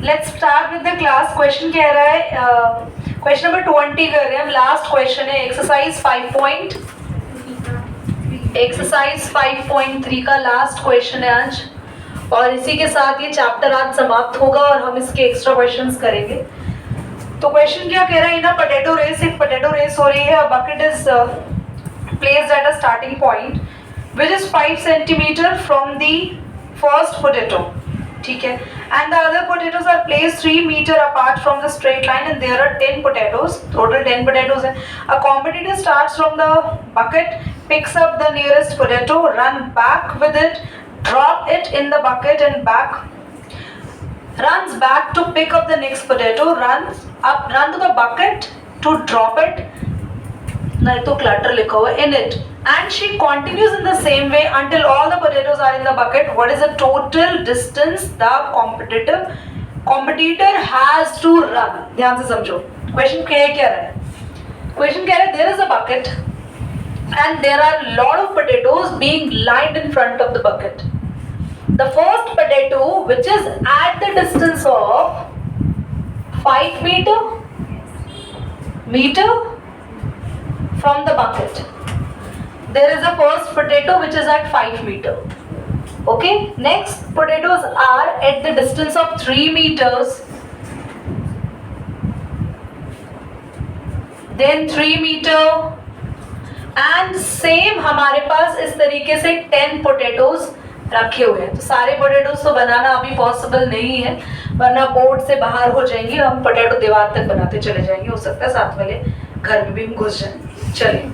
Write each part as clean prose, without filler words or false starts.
Let's start with the class. Question कह रहा है, क्वेश्चन नंबर 20 कर रहे हैं हम. लास्ट क्वेश्चन है एक्सरसाइज 5.3 का लास्ट क्वेश्चन है आज, और इसी के साथ ये चैप्टर आज समाप्त होगा और हम इसके एक्स्ट्रा क्वेश्चंस करेंगे. तो क्वेश्चन क्या कह रहा है, इन अ पोटैटो रेस, एक पोटैटो रेस हो रही है. A bucket is placed at a starting point which is 5 centimetre from the first potato. ठीक है, and the other potatoes are placed 3 metre apart from the straight line and there are 10 potatoes. Total 10 potatoes है. A competitor starts from the bucket, picks up the nearest potato, run back with it, drop it in the bucket and back, runs back to pick up the next potato, run to the bucket to drop it, नहीं तो clutter लिखा हुआ in it, and she continues in the same way until all the potatoes are in the bucket. What is the total distance the competitor has to run? ध्यान से समझो question क्या रहा है. क्वेश्चन कह रहा है there is a bucket and there are lot of potatoes being lined in front of the bucket. The first potato, which is at the distance of 5 meter from the bucket, there is a first potato which is at 5 meter. Okay, next potatoes are at the distance of 3 meters, then 3 meter, and same हमारे पास इस तरीके से 10 potatoes रखे हुए हैं. तो सारे potatoes तो बनाना अभी पॉसिबल नहीं है, वरना बोर्ड से बाहर हो जाएंगे, हम पोटैटो दीवार तक बनाते चले जाएंगे. हो सकता है साथ वाले घर में भी हम घुस जाएं. चलिए,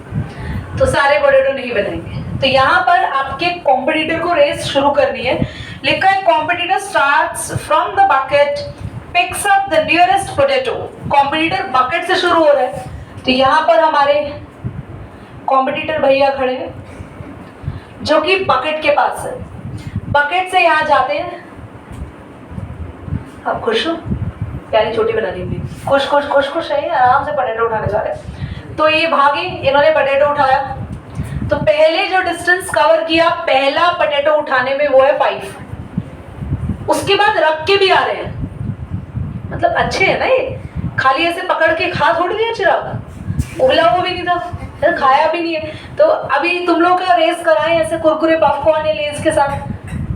तो सारे पोटैटो नहीं बनाएंगे. तो यहाँ पर आपके कॉम्पिटिटर को रेस शुरू करनी है. लिखा है competitor starts from the bucket, picks up the nearest potato. Competitor bucket से शुरू हो रहा है. तो यहाँ पर हमारे कॉम्पिटिटर भैया खड़े हैं जो कि बकेट के पास है. बकेट से यहाँ जाते हैं. आप खुश हो? प्यारी छोटी बना दी. खुश है, आराम से पोटैटो उठाने जा रहे हैं. तो ये भागे, इन्होंने पोटैटो उठाया. तो पहले जो डिस्टेंस कवर किया पहला पोटैटो उठाने में वो है 5. उसके बाद रख के भी आ रहे हैं. मतलब अच्छे है ना ये, खाली ऐसे पकड़ के खा थोड़ी दिया चिराग. उबला वो भी नहीं था, खाया भी नहीं है. तो अभी तुम लोग का रेस कराएं ऐसे कुरकुरे पॉपकॉर्न या लेस के साथ,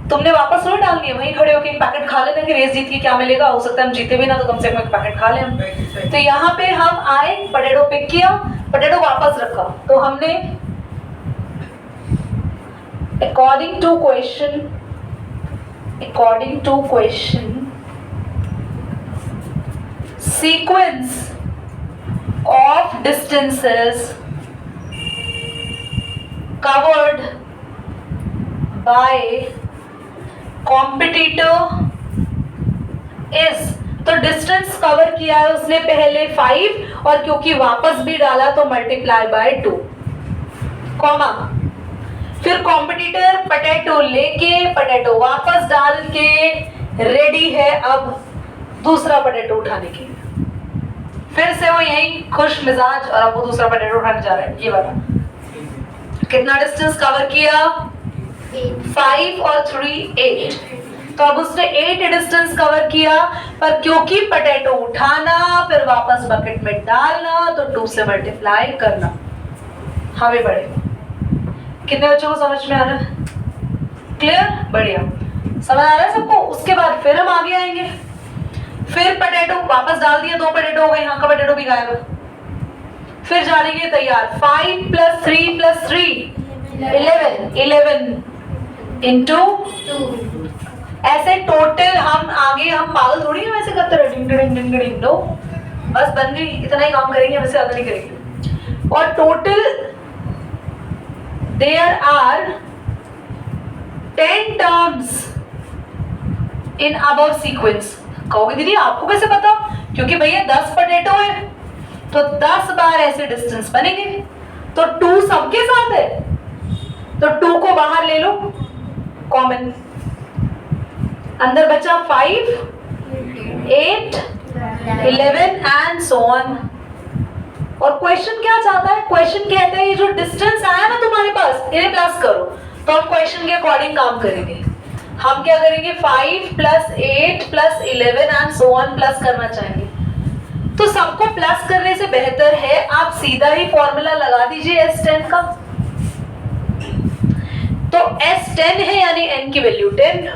तुमने वापस थोड़ी डालनी है. वहीं खड़े होकर एक पैकेट खा लेने कि रेस जीत के क्या मिलेगा. हो सकता है हम जीते भी ना, तो कम से कम एक पैकेट खा लें हम. तो यहाँ पे हम आए, पोटैटो पिक किया, पोटैटो वापस रखा. तो हमने according to question sequence of distances covered by competitor is, तो डिस्टेंस कवर किया है उसने पहले 5, और क्योंकि वापस भी डाला तो मल्टीप्लाई बाय 2, कॉमा. फिर कॉम्पिटिटर पोटैटो लेके पोटैटो वापस डाल के रेडी है अब दूसरा पोटैटो उठाने के लिए. फिर से वो यही खुश मिजाज, और अब वो दूसरा पोटैटो उठाने जा रहा है. ये वाला कितना डिस्टेंस कवर किया? 5 और 3 8. तो अब उसने 8 डिस्टेंस कवर किया, पर क्योंकि पोटैटो उठाना फिर वापस बकेट में डालना, तो 2 से मल्टीप्लाई करना. हमें बढ़ेगा. कितने बच्चों को समझ में आ रहा है? क्लियर? बढ़िया, समझ आ रहा है सबको. उसके बाद फिर हम आगे आएंगे. फिर पोटैटो वापस डाल दिया, 2 पोटैटो हो गए, यहाँ का पोटैटो भी गायब. फिर जाने के लिए तैयार. 5 + 3 + 3 11 इंटू 2. ऐसे टोटल हम आगे, हम पागल थोड़ी है वैसे करते रहे. डिंग डिंग डिंग डिंग. नो, बस बन गई, इतना ही काम करेंगे, वैसे ज्यादा नहीं करेंगे. और total there are 10 terms in above sequence. कहोगे दीदी आपको कैसे पता? क्योंकि भैया 10 पोटैटो है तो 10 बार ऐसे डिस्टेंस बनेंगे. तो 2 सबके साथ है, तो 2 को बाहर ले लो कॉमन. अंदर बचा 5 8 11 एंड सो ऑन. और क्वेश्चन क्या चाहता है? क्वेश्चन कहता है ये जो डिस्टेंस आया ना तुम्हारे पास, इन्हें प्लस करो. तो हम क्वेश्चन के अकॉर्डिंग काम करेंगे. हम क्या करेंगे 5 plus 8 plus 11 and so on plus करना चाहेंगे। तो सबको प्लस करने से बेहतर है आप सीधा ही फॉर्मूला लगा दीजिए S10 का। तो S10 है यानी n की वैल्यू 10,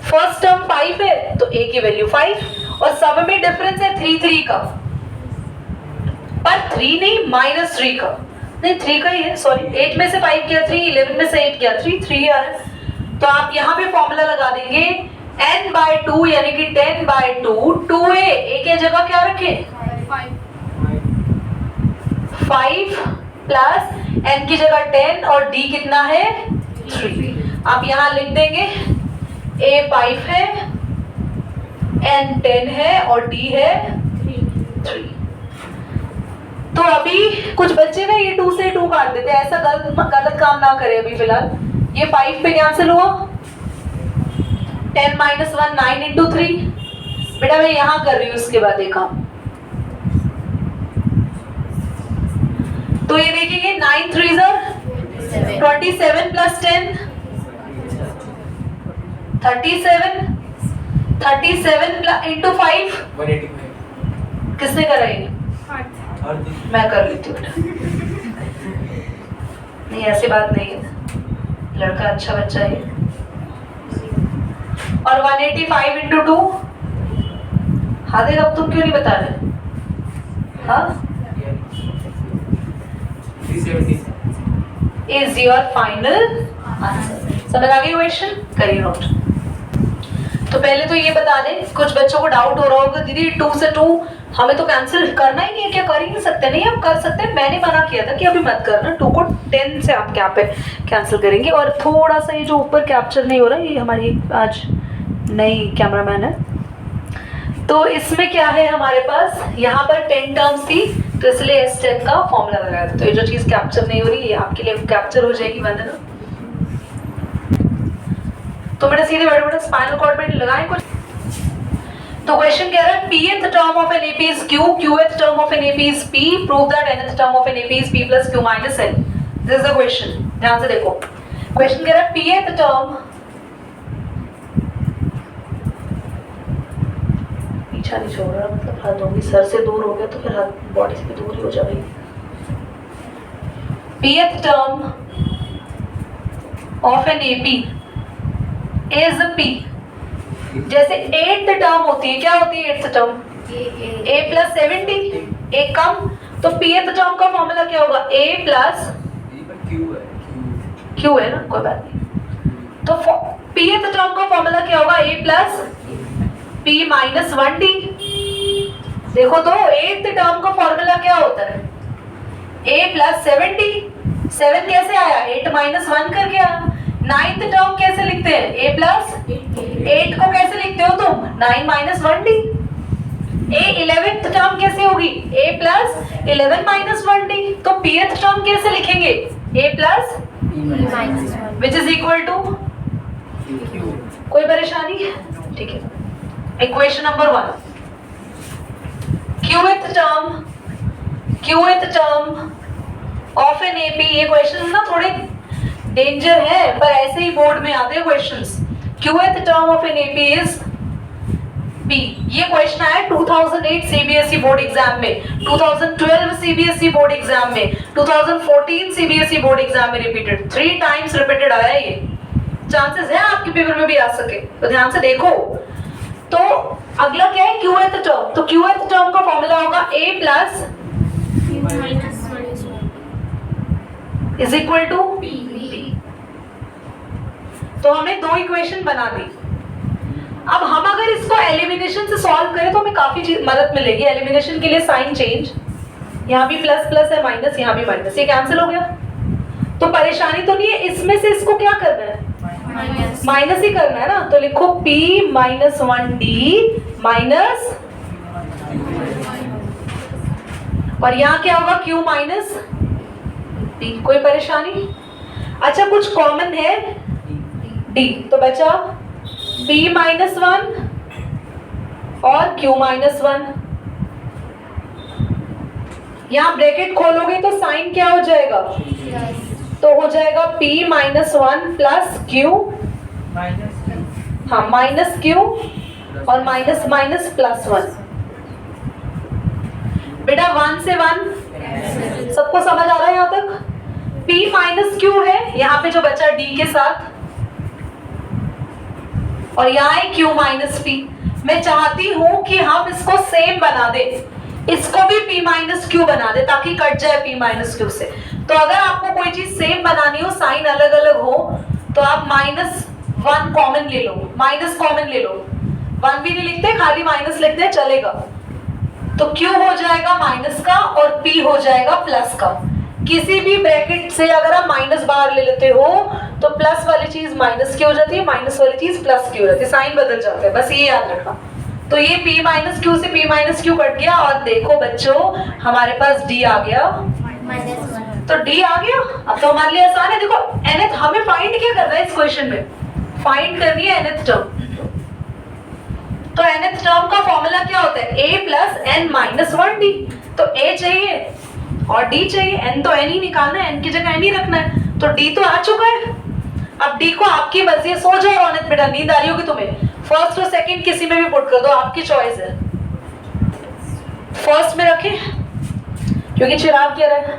फर्स्ट टर्म 5 है तो a की वैल्यू 5 और सब में डिफरेंस है 3 का, पर 3 नहीं -3 का, नहीं 3 का ही है, सॉरी 8 में से 5 गया 3, 11 में से 8 गया 3 आ रहा है। तो आप यहाँ पे फॉर्मूला लगा देंगे n/2 यानी कि 10/2 2a, a के जगह क्या रखे 5 प्लस n की जगह 10 और d कितना है 3। आप यहाँ लिख देंगे a 5 है, n 10 है और d है 3। तो अभी कुछ बच्चे ना ये 2 से 2 काट देते हैं, ऐसा गलत काम ना करें अभी फिलहाल। ये 5 पे कैंसिल हुआ, 10 - 1 9 × 3। बेटा मैं यहाँ कर रही हूँ उसके बाद एक काम, तो ये देखेंगे 9 3 27 प्लस 10 37 × 5 किसने करा ये? मैं कर लेती हूँ बेटा। नहीं ऐसी बात नहीं है, लड़का अच्छा बच्चा है। और 185 × 2 हादे, अब तुम क्यों नहीं बता रहे? हाँ इज योर फाइनल आंसर। समझ आ गई क्वेश्चन? करिए नोट। तो पहले तो ये बता दें, कुछ बच्चों को डाउट हो रहा होगा दीदी 2 से 2 हमें तो कैंसिल करना ही नहीं है क्या? कर ही नहीं सकते? नहीं आप कर सकते हैं, मैंने मना किया था कि अभी मत करना, 2 को 10 से आप क्या पे कैंसिल करेंगे। और थोड़ा सा ये जो ऊपर कैप्चर नहीं हो रहा, ये हमारी आज नई कैमरामैन है, तो इसमें क्या है हमारे पास, यहाँ पर 10 टर्म्स थी तो इसलिए S10 का फॉर्मूला लगाया था। तो ये जो चीज कैप्चर नहीं हो रही है आपके लिए कैप्चर हो जाएगी वंदना। तो बेटा सीधे बैठो, स्पाइनल कॉर्ड पे लगाएं कुछ। तो क्वेश्चन कह रहा है pth term of an AP is Q, qth term of an AP is P, prove that nth term of an AP is P plus Q minus N। This is the question, ध्यान से देखो। Question कह रहा है pth term, पीछा नहीं छोड़ रहा, मतलब हाथ होगी सर से दूर हो गया तो फिर हाथ बॉडी से भी दूर ही हो जाएगी। pth term of an AP is P। जैसे 8th टर्म होती है, क्या होती है 8th टर्म? a प्लस 70, एक कम, तो pth टर्म का फॉर्मूला क्या होगा? a प्लस q है ना, कोई बात नहीं। तो pth टर्म का फॉर्मूला क्या होगा? a plus p minus 1d। देखो तो 8th टर्म का फॉर्मूला क्या होता है? a प्लस 70, 7 कैसे आया? 8 माइनस 1 करके आया। 9th टर्म कैसे लिखते हैं? a प्लस 8 को कैसे लिखते हो तुम? 9 माइनस 1d। 11th टर्म कैसे होगी? a plus 11 minus 1d। तो pth टर्म कैसे लिखेंगे? a plus which is equal to, कोई परेशानी है? ठीक है। Equation number 1, qth term of an AP। ये क्वेश्चन ना थोड़े डेंजर है, पर ऐसे ही बोर्ड में आते हैं questions. qth term of an AP is P। ये क्वेश्चन आया 2008 CBSE बोर्ड एग्जाम में, 2012 CBSE बोर्ड एग्जाम में, 2014 CBSE बोर्ड एग्जाम में रिपीटेड, 3 टाइम्स रिपीटेड आया। ये चांसेस है आपके पेपर में भी आ सके, तो ध्यान से देखो। तो अगला क्या है? qth term. तो qth टर्म का फॉर्मूला होगा a plus is equal to p। तो हमने 2 इक्वेशन बना दी। अब हम अगर इसको एलिमिनेशन से सॉल्व करें तो हमें काफी मदद मिलेगी। एलिमिनेशन के लिए साइन चेंज, यहाँ भी प्लस प्लस है, माइनस यहाँ भी माइनस, ये कैंसिल हो गया। तो परेशानी तो नहीं है, इसमें से इसको क्या करना है? माइनस ही करना है ना। तो लिखो p माइनस 1d माइनस, और यहाँ क्या होगा? q minus p। कोई परेशानी? अच्छा कुछ कॉमन है d, तो बचा p माइनस 1 और q माइनस 1। यहाँ ब्रैकेट खोलोगे तो साइन क्या हो जाएगा? तो हो जाएगा p माइनस 1 प्लस q हाँ माइनस क्यू और माइनस माइनस प्लस 1। बेटा 1 से 1 सबको समझ आ रहा है यहाँ तक? P माइनस क्यू है यहाँ पे जो बचा D के साथ, और यहाँ है Q माइनस P। मैं चाहती हूं कि हम इसको सेम बना दे, इसको भी P माइनस क्यू बना दे ताकि कट जाए P माइनस क्यू से। तो अगर आपको कोई चीज सेम बनानी हो, साइन अलग अलग हो, तो आप -1 कॉमन ले लो, माइनस कॉमन ले लो। 1 भी नहीं लिखते, खाली माइनस लिखते हैं, चलेगा। तो Q हो जाएगा माइनस का और P हो जाएगा प्लस का। किसी भी ब्रैकेट से अगर आप माइनस बाहर ले लेते हो तो प्लस वाली चीज माइनस की हो जाती है, माइनस वाली चीज प्लस की हो जाती है, साइन बदल जाता है, बस ये याद रखना। तो ये P माइनस क्यू से P माइनस क्यू कट गया, और देखो बच्चों हमारे पास D आ गया, तो D आ गया। अब तो हमारे लिए आसान है। देखो nth हमें फाइंड क्या करना है इस क्वेश्चन में, फाइंड करनी है nth टर्म। तो nth टर्म का फॉर्मूला क्या होता है? a plus n minus 1d। तो a चाहिए और d चाहिए, n तो n ही निकालना है, n की जगह n ही रखना है, तो d तो आ चुका है। अब d को आपकी मर्जी है, सो जाओ रौनक बेटा, नींद आ रही होगी तुम्हें, फर्स्ट और सेकंड किसी में भी पुट कर दो, आपकी चॉइस है। फर्स्ट में रखें क्योंकि चिराग कह रहा है,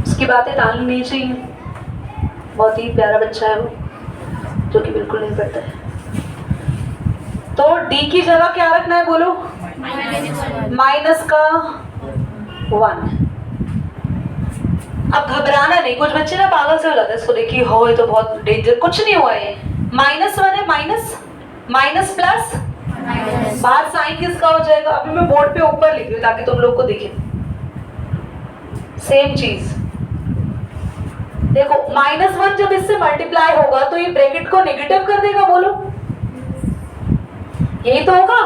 उसकी बातें टालनी नहीं चाहिए, बहुत ही प्यारा बच्चा है वो, जो कि बिल्कुल नहीं पढ़ता है। तो d की जगह क्या रखना है बोलो? माइनस का 1। अब घबराना नहीं, कुछ बच्चे ना पागल से हो जाते हैं इसको देखिए, हो ये तो बहुत डेंजर, कुछ नहीं हुआ है। -1 है, माइनस माइनस प्लस, बाहर साइन किसका हो जाएगा? अभी मैं बोर्ड पे ऊपर लिख रही हूँ ताकि तुम लोग को दिखे, सेम चीज। देखो -1 जब इससे मल्टीप्लाई होगा तो ये ब्रैकेट को नेगेटिव कर देगा, बोलो यही तो होगा।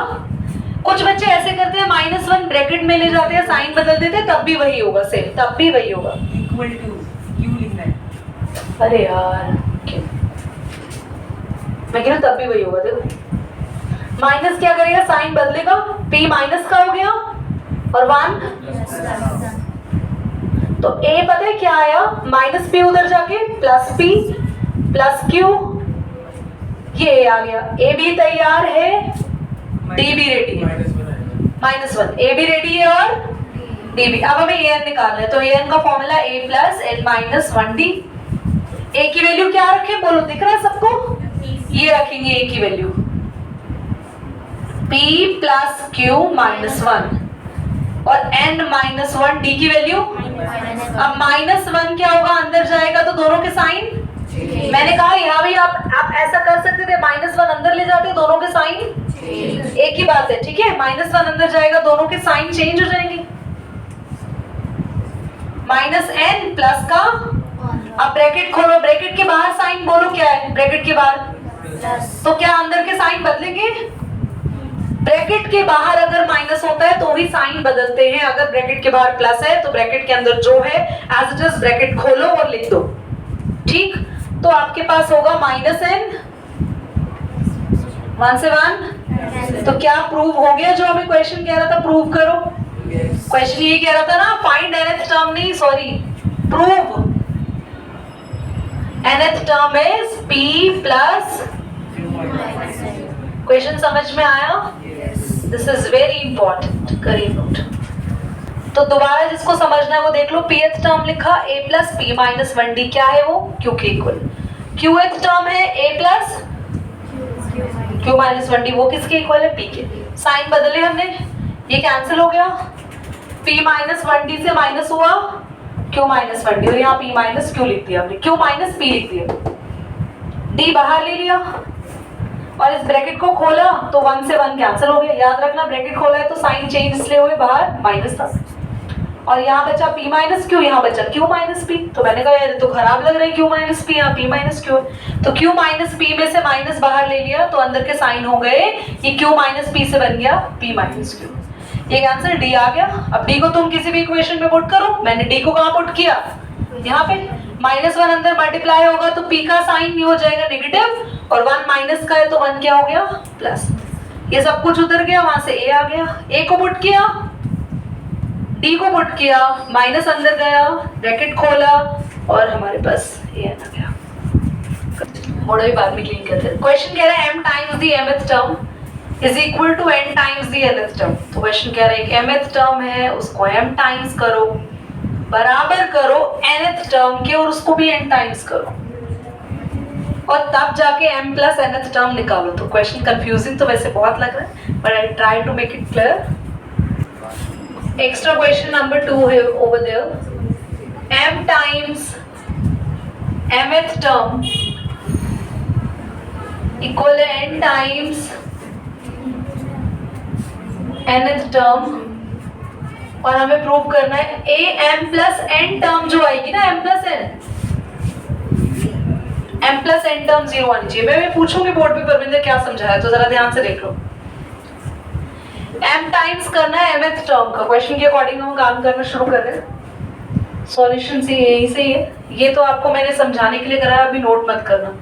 कुछ बच्चे ऐसे करते हैं, -1 ब्रैकेट में ले जाते हैं, साइन बदल देते हैं, तब भी वही होगा, सेम तब भी वही होगा, इक्वल टू क्यू लिखना है। अरे यार मैं कह रहा हूं तब भी वही होगा। देखो माइनस क्या करेगा, साइन बदलेगा, P माइनस का हो गया और 1, तो A पता है क्या आया, -P उधर जाके प्लस P प्लस Q, ये A आ गया। A भी तैयार है, D भी रेडी है, -1 A भी रेडी है और D भी। अब हमें AN निकालना है, तो AN का formula A plus n minus 1D। A की वैल्यू क्या रखें बोलो, दिख रहा है सबको? ये रखेंगे A की value P plus Q minus 1 और n माइनस 1 D की वैल्यू। अब -1 क्या होगा, अंदर जाएगा तो दोनों के साइन, मैंने कहा यहाँ भी आप ऐसा कर सकते थे, -1 अंदर ले जाते दोनों के साइन एक ही बात है, ठीक है। -1 अंदर जाएगा, दोनों के साइन चेंज हो जाएंगे, -n प्लस का। अब ब्रैकेट खोलो, ब्रैकेट के बाहर साइन बोलो क्या है, ब्रैकेट के बाहर, तो क्या अंदर के साइन बदलेंगे? ब्रैकेट के बाहर अगर माइनस होता है तो ही साइन बदलते हैं, अगर ब्रैकेट के बाहर प्लस है तो ब्रैकेट के अंदर जो है एज इट इज ब्रैकेट खोलो और लिख दो, ठीक। तो आपके पास होगा -n 1 से 1। तो क्या प्रूव हो गया जो हमें क्वेश्चन कह रहा था, प्रूव करो। क्वेश्चन ये कह रहा था ना, फाइंड nth टर्म नहीं, sorry prove nth term is P plus. Question समझ में आया? दिस इज वेरी इंपॉर्टेंट, करिए नोट। तो दोबारा जिसको समझना है वो देख लो, pth टर्म लिखा a plus P minus 1D, क्या है वो? Q के इक्वल। qth टर्म है a plus Q minus 1D, वो किसके इक्वल है? P के। साइन बदले हमने, ये कैंसिल हो गया, P माइनस 1D से माइनस हुआ Q माइनस 1D, और यहाँ P माइनस Q लिख दिया हमने, Q माइनस P लिख दिया, D बाहर ले लिया और इस ब्रैकेट को खोला तो 1 से 1 कैंसिल हो गया। याद रखना ब्रैकेट खोला है तो साइन चेंज इसलिए हुए, बाहर माइनस था, और यहाँ बचा P माइनस Q, यहाँ बचा Q माइनस P। तो मैंने कहा यार तो खराब लग रहा है Q माइनस P, यहाँ P माइनस Q, तो Q माइनस P में से माइनस बाहर ले लिया तो अंदर के साइन हो गए, ये Q माइनस P से बन गया P माइनस Q। ये आंसर D आ गया। अब D को तुम किसी भी इक्वेशन में पुट करो, मैंने D को कहाँ पुट किया, यहाँ पे। -1 अंदर मल्टीप्लाई होगा तो P का साइन नहीं हो जाएगा नेगेटिव, और 1 माइनस का है तो 1 क्या हो गया, प्लस। ये सब कुछ उधर गया, वहां से A आ गया, A को पुट किया, D को पुट किया, माइनस अंदर गया, ब्रैकेट खोला और हमारे पास A आ गया। मोड़ा भी बाद में क्लीन करते हैं। क्वेश्चन कह रहा है m times the mth term is equal to n times the nth term. तो क्वेश्चन कह रहा है एक mth टर्म है, उसको m टाइम्स करो, बराबर करो nth टर्म के और उसको भी n टाइम्स करो, और तब जाके m प्लस nth टर्म निकालो। तो क्वेश्चन कंफ्यूजिंग तो वैसे बहुत लग रहा है, but I try to make it clear. Extra question number 2 है over there, m times mth term equal है n टाइम्स nth टर्म, और हमें प्रूव करना है a m plus n term जो आएगी ना m प्लस n टर्म 0 आनी चाहिए। मैं पूछूंगी बोर्ड पे परविंदर क्या समझाया, तो जरा ध्यान से देख लो। m टाइम्स करना है mth टर्म का, क्वेश्चन के अकॉर्डिंग हम काम करना शुरू कर रहे हैं। सॉल्यूशन से यही से ही है, ये तो आपको मैंने समझाने के लिए कराया, अभी नोट मत करना,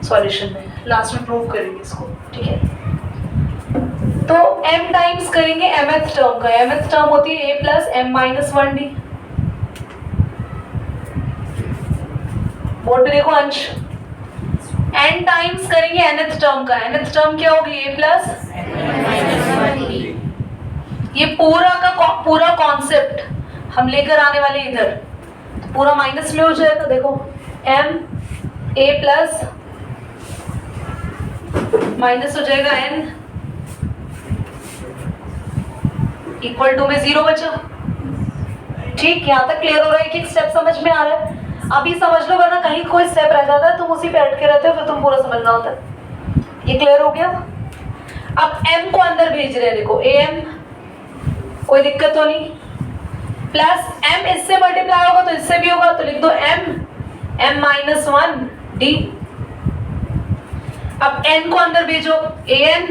सॉल्यूशन में लास्ट में प्रूव करेंगे इसको, ठीक है। तो m टाइम्स करेंगे mth टर्म का, mth टर्म होती है a plus m minus 1d। Board पे देखो अंश, n टाइम्स करेंगे nth टर्म का, nth टर्म क्या होगी a प्लस, ये पूरा का पूरा कॉन्सेप्ट हम लेकर आने वाले इधर, तो पूरा माइनस में हो जाएगा। देखो m a प्लस माइनस हो जाएगा n इक्वल टू में 0 बचा। ठीक, यहाँ तक क्लियर हो रहा है कि स्टेप समझ में आ रहा है? अभी समझ लो, वरना कहीं कोई स्टेप रह जाता है तुम उसी पे अटके रहते हो, फिर तुम पूरा समझना होता है। ये क्लियर हो गया? अब m को अंदर भेज रहे हैं, देखो am, कोई दिक्कत तो नहीं, प्लस m इससे मल्टीप्लाई होगा तो इससे भी होगा, तो लिख दो m माइनस 1d। अब n को अंदर भेजो, an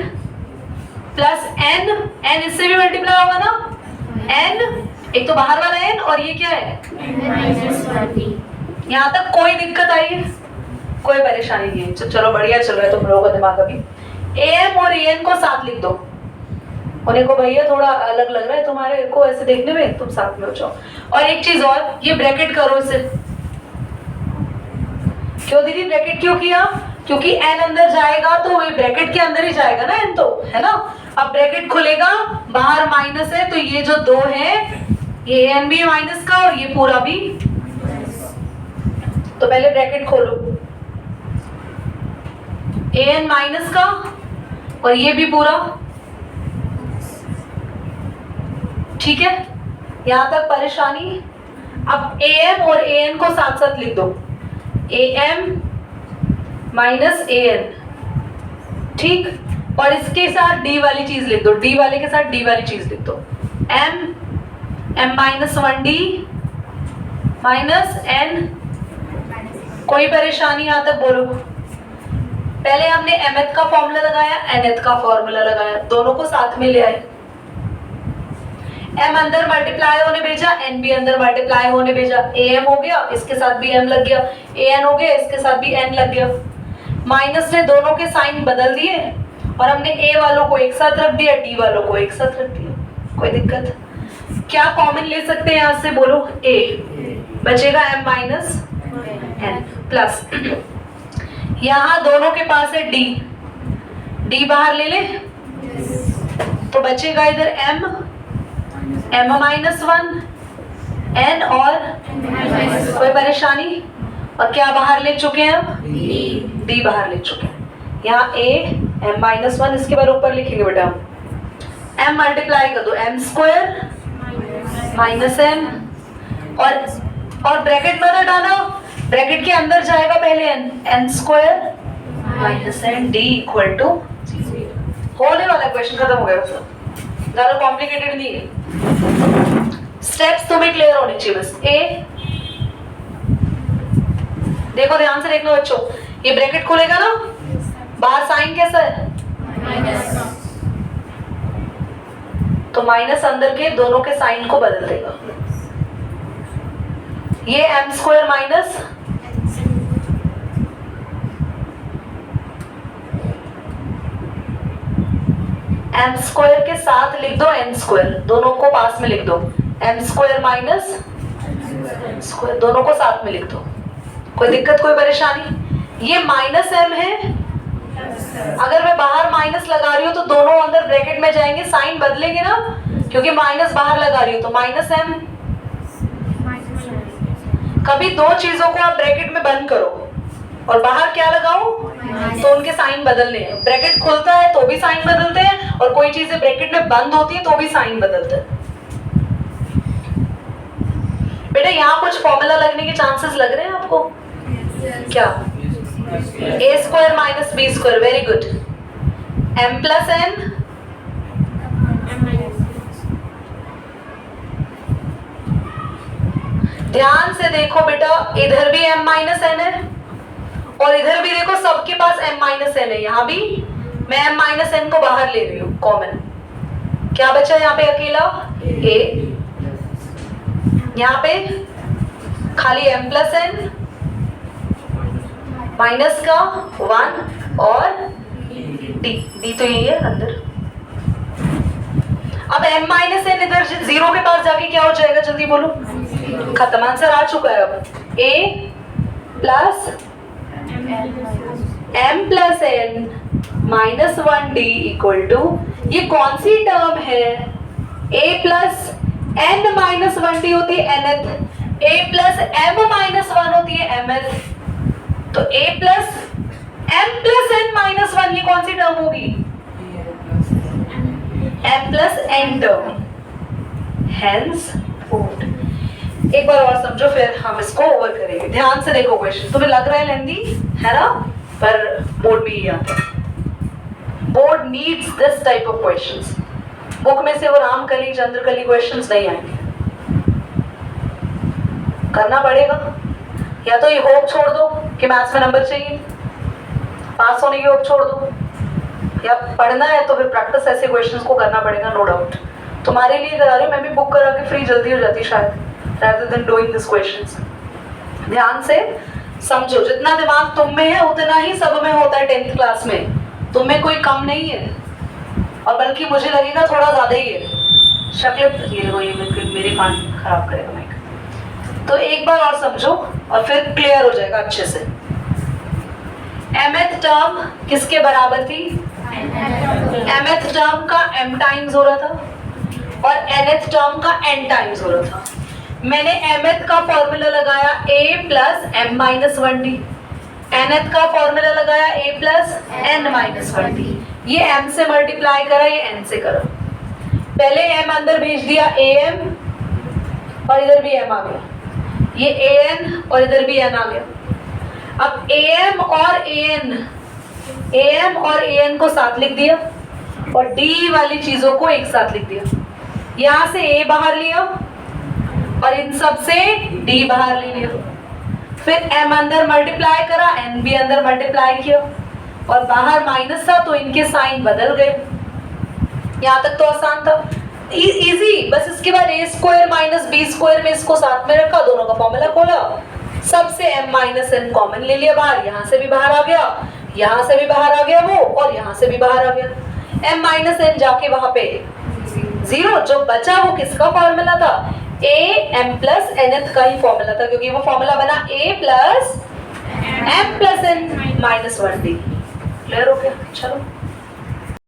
प्लस n इससे भी मल्टीप्लाई होगा ना, n एक तो बाहर वाला n और ये क्या है यहाँ तक कोई दिक्कत आई है? कोई परेशानी नहीं है, चलो बढ़िया चल रहा है तुम लोगों का दिमाग। अभी am और an को साथ लिख दो, उन्हें को भैया थोड़ा अलग लग रहा है तुम्हारे को ऐसे देखने में, तुम साथ में हो जाओ। और एक चीज और, ये ब्रैकेट करो इसे। क्यों दीदी ब्रैकेट क्यों किया? क्योंकि n अंदर जाएगा तो ये ब्रैकेट के अंदर ही जाएगा ना n, तो है ना। अब ब्रैकेट खुलेगा, बाहर माइनस है, तो ये जो 2 है ये n भी माइनस का और ये पूरा भी, तो पहले ब्रैकेट खोलो, an माइनस का और ये भी पूरा, ठीक है। यहां तक परेशानी? अब am और an को साथ साथ लिख दो, am माइनस an, ठीक। और इसके साथ d वाली चीज लिख दो, d वाले के साथ d वाली चीज लिख दो, m minus 1d minus n। कोई परेशानी यहां तक बोलो? पहले हमने mth का फॉर्मूला लगाया, nth का फॉर्मूला लगाया, दोनों को साथ में ले आए, m अंदर मल्टीप्लाई होने भेजा, n भी अंदर मल्टीप्लाई होने भेजा, am हो गया, इसके साथ भी m लग गया, an हो गया, इसके साथ भी n लग गया। माइनस ने दोनों के साइन बदल दिए और हमने a वालों को एक साथ रख दिया, d वालों को एक साथ रख दिया। कोई दिक्कत? क्या कॉमन ले सकते हैं यहाँ से बोलो? a बचेगा m माइनस n प्लस, यहाँ दोनों के पास है d बाहर ले ले, तो बचेगा इधर m माइनस 1 n और कोई परेशानी? और क्या बाहर ले चुके हैं हम? d बाहर ले चुके हैं। यहाँ a m माइनस 1, इसके बाद ऊपर लिखेंगे बेटा हम, m मल्टीप्लाई कर दो, m स्क्वायर माइनस m, और ब्रैकेट में हटाना, ब्रैकेट के अंदर जाएगा पहले n square minus n d equal to, होने वाला क्वेश्चन खत्म हो गया, बस ज्यादा कॉम्प्लिकेटेड नहीं है। स्टेप्स तुम्हें क्लियर होने चाहिए बस। a, देखो ध्यान से देखना बच्चों, ये ब्रैकेट खुलेगा ना, बाहर साइन कैसा है? तो माइनस अंदर के दोनों के साइन को बदल देगा, ये m square minus m square के साथ लिख दो n स्क्वायर, दोनों को पास में लिख दो, m स्क्वायर माइनस स्क्वायर, दोनों को साथ में लिख दो। कोई दिक्कत, कोई परेशानी? ये माइनस एम है, अगर मैं बाहर माइनस लगा रही हूँ तो दोनों अंदर ब्रैकेट में जाएंगे, साइन बदलेंगे ना, क्योंकि माइनस बाहर लगा रही हूँ तो माइनस एम। कभी दो चीजों को आप ब्रैकेट में बंद करो और बाहर क्या लगाओ तो उनके साइन बदलने हैं। ब्रैकेट खुलता है तो भी साइन बदलते हैं और कोई चीजें ब्रैकेट में बंद होती है तो भी साइन बदलते हैं। बेटा यहाँ कुछ फॉर्मूला लगने के चांसेस लग रहे हैं आपको? क्या? A square minus B square, very good. M plus N ध्यान से देखो बेटा, इधर भी m माइनस एन है और इधर भी देखो सबके पास m माइनस एन है। यहाँ भी मैं m माइनस एन को बाहर ले रही हूँ कॉमन। क्या बचा यहाँ पे? अकेला a, यहाँ पे खाली m प्लस एन माइनस का 1 और d तो यही है अंदर। अब m माइनस एन इधर जीरो के पास जाके क्या हो जाएगा? जल्दी बोलो। खत्म, आंसर आ चुका है। अब a plus m plus n minus 1d equal to, ये कौन सी टर्म है? a plus n minus 1d होती है nth, a plus m minus 1 होती है mth, तो a plus m plus n minus 1 ये कौन सी टर्म होगी? m plus n term. Hence एक बार और समझो फिर हम इसको ओवर करेंगे। ध्यान से देखो क्वेश्चन। तुम्हें लग रहा है लेंदी है ना, पर बोर्ड में ही आता है। Board needs this type of questions. Book में से वो रामकली चंद्रकली क्वेश्चंस नहीं आएंगे, करना पड़ेगा। या तो ये होप छोड़ दो कि मैथ्स में नंबर चाहिए, पास होने की होप छोड़ दो, या पढ़ना है तो फिर प्रैक्टिस ऐसे क्वेश्चंस को करना पड़ेगा, नो डाउट। तुम्हारे लिए करा रही हूँ, मैं भी बुक करा के फ्री जल्दी हो जाती शायद, rather than doing these questions। ध्यान से समझो, जितना दिमाग तुम में है उतना ही सब में होता है 10th क्लास में। तुम में कोई कम नहीं है, और बल्कि मुझे लगेगा थोड़ा ज्यादा ही है। शक्ल ये मेरे कान खराब करेगा माइक। तो एक बार और समझो और फिर क्लियर हो जाएगा अच्छे से। mth टर्म किसके बराबर थी? mth टर्म का m टाइम्स हो रहा था और nth टर्म का n टाइम्स हो रहा था। मैंने mth का फॉर्मूला लगाया a plus m minus 1d, nth का फॉर्मूला लगाया a plus n minus 1d। ये m से मल्टीप्लाई करा, ये n से करा। पहले m अंदर भेज दिया am और इधर भी m आ गया, ये an और इधर भी n आ गया। अब am और an को साथ लिख दिया और d वाली चीजों को एक साथ लिख दिया। यहाँ से a बाहर लिया और इन सब से d बाहर ले लिया। फिर m अंदर मल्टीप्लाई करा, n भी अंदर मल्टीप्लाई किया, और बाहर माइनस था तो इनके साइन बदल गए। यहाँ तक तो आसान था, इजी। बस इसके बाद a square minus B square में इसको साथ में रखा, दोनों का फॉर्मूला खोला, सबसे m माइनस n कॉमन ले लिया बाहर। यहाँ से भी बाहर आ गया, यहाँ से भी बाहर आ गया वो, और यहाँ से भी बाहर आ गया। m माइनस n जाके वहां पे जीरो, जो बचा वो किसका फॉर्मूला था? a m प्लस nth का ही फॉर्मूला था, क्योंकि वो फॉर्मूला बना a plus m plus n minus 1d। Clear हो गया? चलो